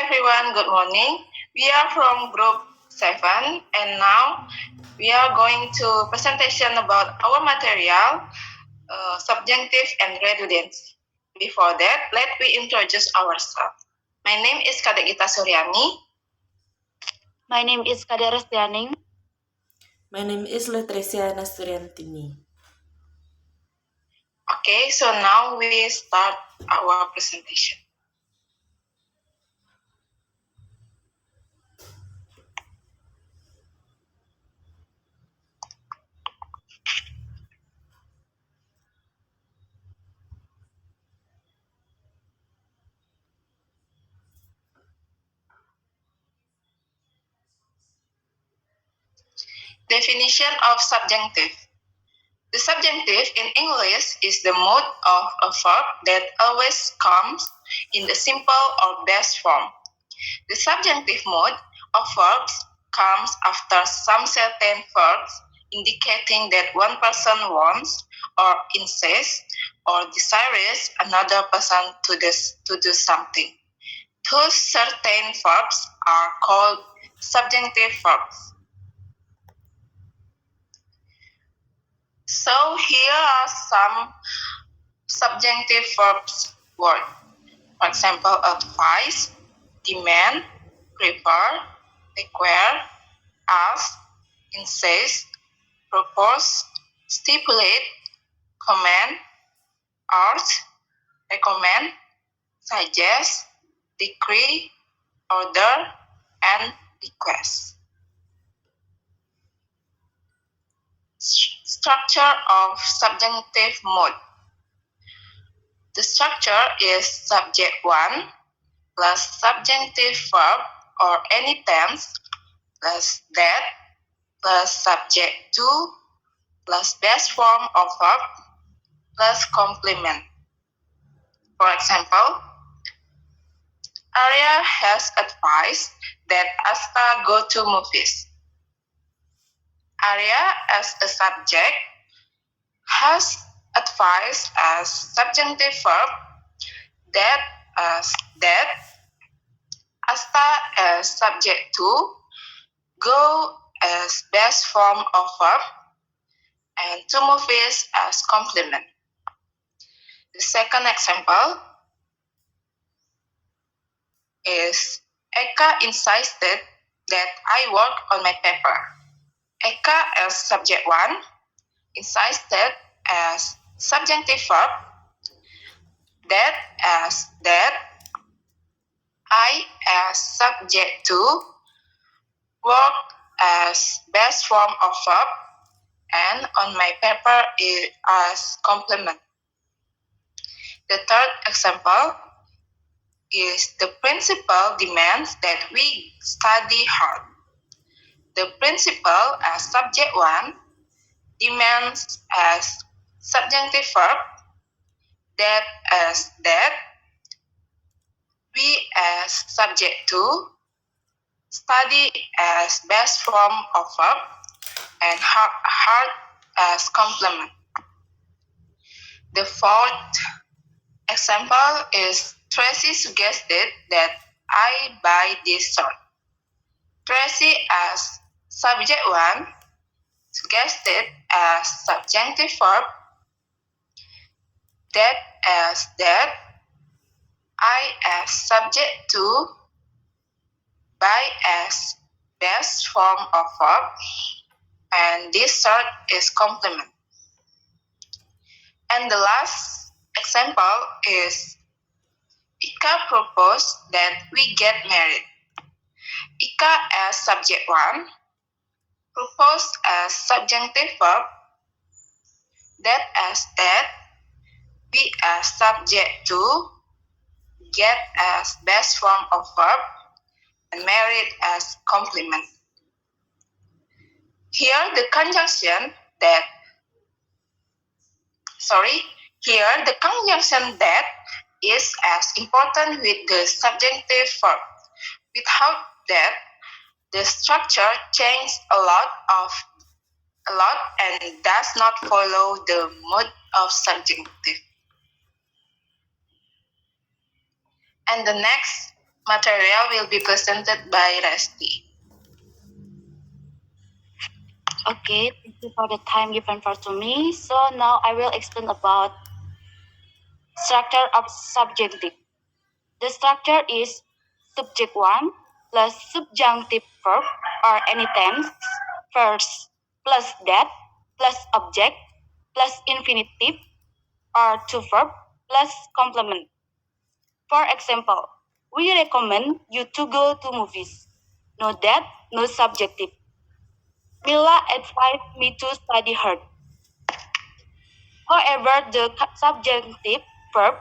everyone, good morning. We are from group 7 and now we are going to presentation about our material, subjunctive and redundancy. Before that, let me introduce ourselves. My name is Kadek Gita Suryani. My name is Kadera Stianing. My name is Letresia Nasturiantini. Okay, so now we start our presentation. Definition of subjunctive. The subjunctive in English is the mode of a verb that always comes in the simple or best form. The subjunctive mode of verbs comes after some certain verbs indicating that one person wants or insists or desires another person to do something. Those certain verbs are called subjunctive verbs. So here are some subjunctive verbs words. For example, advise, demand, prefer, require, ask, insist, propose, stipulate, command, urge, recommend, suggest, decree, order, and request. Structure of subjunctive mode. The structure is subject 1 plus subjunctive verb or any tense plus that plus subject 2 plus best form of verb plus complement. For example, Arya has advised that Asta go to movies. Arya as a subject has advised as subjunctive verb, that as that, Asta as subject to, go as best form of verb, and to movies as complement. The second example is Eka insisted that I work on my paper. Eka as subject 1, insisted as subjunctive verb, that as that, I as subject to, work as best form of verb, and on my paper as complement. The third example is the principal demands that we study hard. The principal as subject 1, demands as subjunctive verb, that as that, we as subject 2, study as best form of verb, and hard as complement. The fourth example is Tracy suggested that I buy this shirt. Tracy as subject 1, suggested as subjunctive verb, that as that, I as subject to, buy as best form of verb, and this shirt is complement. And the last example is Ika proposed that we get married. Ika as subject 1, proposed as subjunctive verb, that as that, we as subject to, get as best form of verb, and married as complement. Here the conjunction that is as important with the subjunctive verb. Without that, the structure changes a lot and does not follow the mode of subjunctive. And the next Material will be presented by Resti. Okay, thank you for the time given to me. So now I will explain about structure of subjunctive. The structure is subject 1 plus subjunctive verb or any tense, first plus that plus object plus infinitive or to verb plus complement. For example, we recommend you to go to movies. No that, no subjective. Mila advised me to study hard. However, the subjunctive verb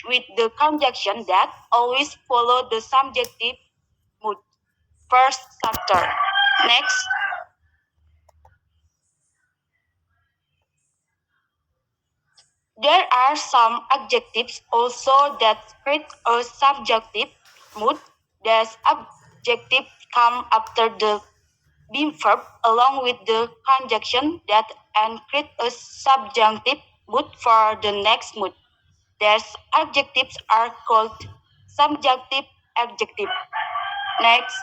with the conjunction that always follow the subjective mood. First structure. Next, there are some adjectives also that create a subjective mood. The adjective come after the being verb along with the conjunction that and create a subjunctive mood for the next mood. These adjectives are called subjunctive adjective. Next,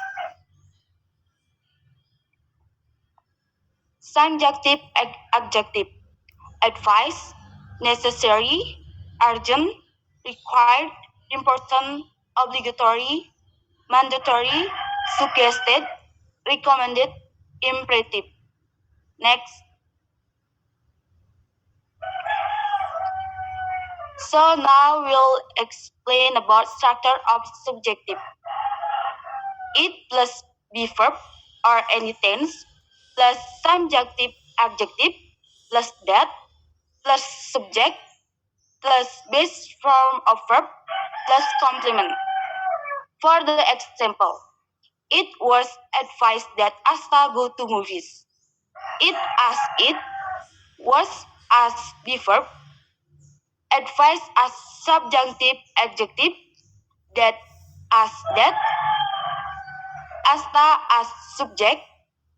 subjunctive adjective. Advice, necessary, urgent, required, important, obligatory, mandatory, suggested, recommended, imperative. Next. So now we'll explain about structure of subjective. It plus be verb or any tense plus subjunctive adjective plus that plus subject plus base form of verb plus complement. For the example, it was advised that Asta go to movies. It as it was as the verb, advised as subjunctive adjective, that as that, Asta as subject,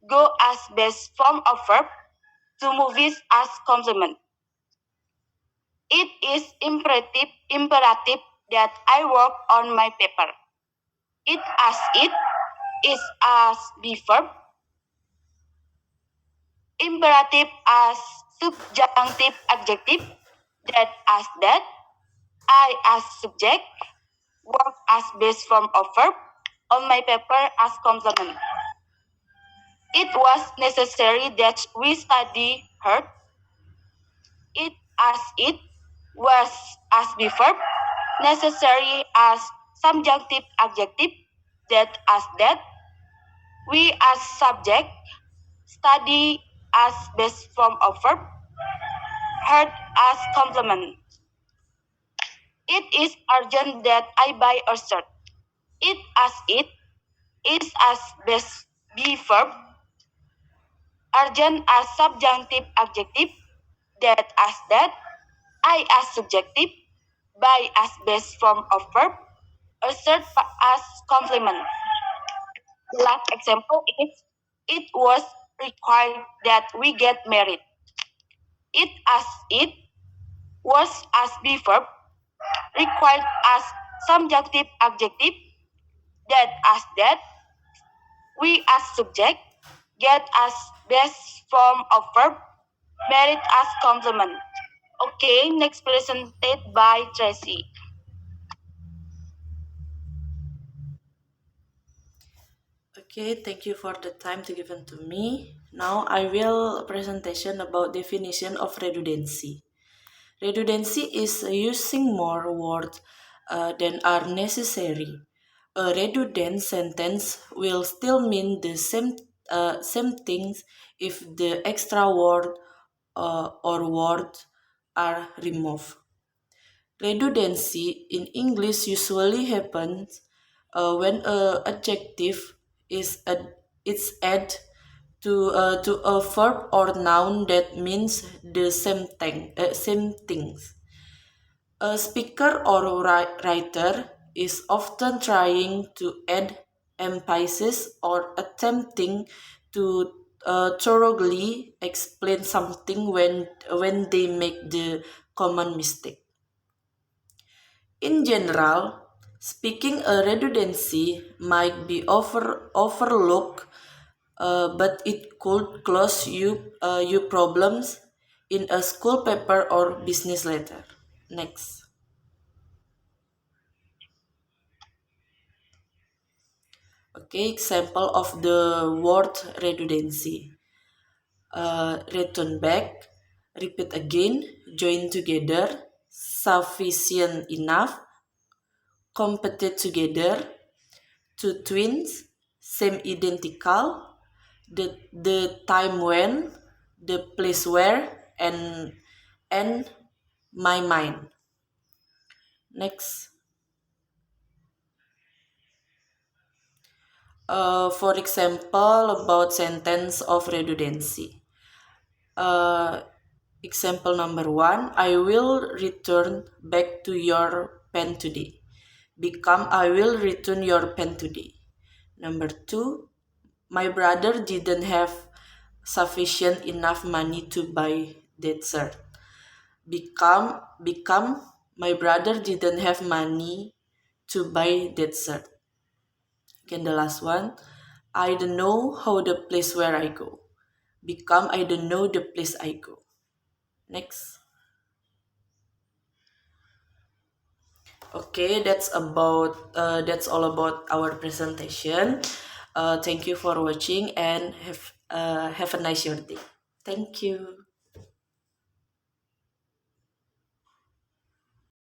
go as base form of verb, to movies as complement. It is imperative that I work on my paper. It as it is as the verb, imperative as subjunctive adjective, that as that, I as subject, work as base form of verb, on my paper as complement. It was necessary that we study hard. It as it was as the verb, necessary as subjunctive adjective, that as that, we as subject, study as base form of verb, heard as complement. It is urgent that I buy a shirt. It as it is as base be verb, urgent as subjunctive adjective, that as that, I as subjective, buy as base form of verb, assert as complement. The last example is it was required that we get married. It as it was as the verb, required as subjunctive adjective, that as that, we as subject, get as base form of verb, married as complement. Okay, next presented by Tracy. Okay, thank you for the time to given to me. Now I will presentation about definition of redundancy. Redundancy is using more words than are necessary. A redundant sentence will still mean the same things if the extra word or words are removed. Redundancy in English usually happens when a adjective it's added to a verb or noun that means the same things. A speaker or writer is often trying to add emphasis or attempting to thoroughly explain something when they make the common mistake. In general, Speaking a redundancy might be overlooked, but it could cause you problems in a school paper or business letter. Next. Okay, example of the word redundancy. Return back, repeat again, join together, sufficient enough, compete together, two twins, same identical, the time when, the place where, and my mind. Next. For example, about sentence of redundancy. Example number 1, I will return back to your pen today. Become, I will return your pen today. Number 2, my brother didn't have sufficient enough money to buy that shirt. Become, my brother didn't have money to buy that shirt. Again, the last one, I don't know how the place where I go. Become, I don't know the place I go. Next. Okay, that's all about our presentation. Thank you for watching and have a nice your day. Thank you.